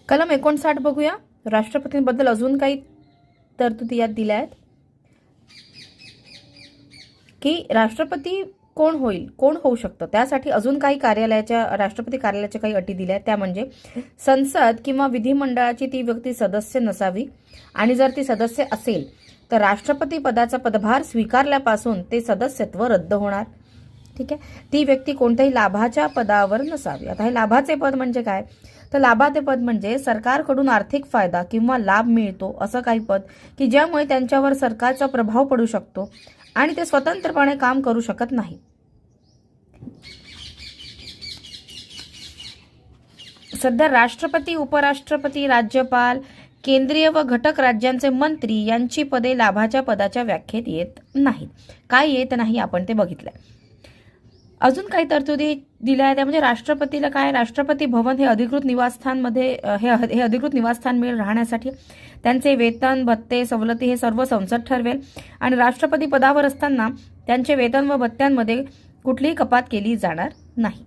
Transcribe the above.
कलम 59 बघूया. राष्ट्रपतींबद्दल अजून काही तरतुदी यात दिल्या आहेत की राष्ट्रपती कोण होईल, कोण होऊ शकतं, त्यासाठी अजून काही राष्ट्रपती कार्यालयाच्या काही अटी दिल्या आहेत. त्या म्हणजे संसद किंवा विधिमंडळाची ती व्यक्ती सदस्य नसावी आणि जर ती सदस्य असेल तर राष्ट्रपती पदाचा पदभार स्वीकारल्यापासून ते सदस्यत्व रद्द होणार. ठीक आहे. ती व्यक्ती कोणत्याही लाभाच्या पदावर नसावी. आता हे लाभाचे पद म्हणजे काय, तर लाभाचे पद म्हणजे सरकारकडून आर्थिक फायदा किंवा लाभ मिळतो असं काही पद की ज्यामुळे त्यांच्यावर सरकारचा प्रभाव पडू शकतो आणि ते स्वतंत्रपणे काम करू शकत नाही. सध्या राष्ट्रपती, उपराष्ट्रपती, राज्यपाल, केंद्रीय व घटक राज्यांचे मंत्री यांची पदे लाभाच्या पदाच्या व्याख्येत येत नाहीत. काय येत नाही आपण ते बघितलंय. अजून काही तरतुदी दिल्या आहेत त्या म्हणजे राष्ट्रपतीला काय, राष्ट्रपती भवन हे अधिकृत निवासस्थान मिळेल राहण्यासाठी. त्यांचे वेतन, भत्ते, सवलती हे सर्व संसद ठरवेल आणि राष्ट्रपती पदावर असताना त्यांचे वेतन व भत्त्यांमध्ये कुठलीही कपात केली जाणार नाही.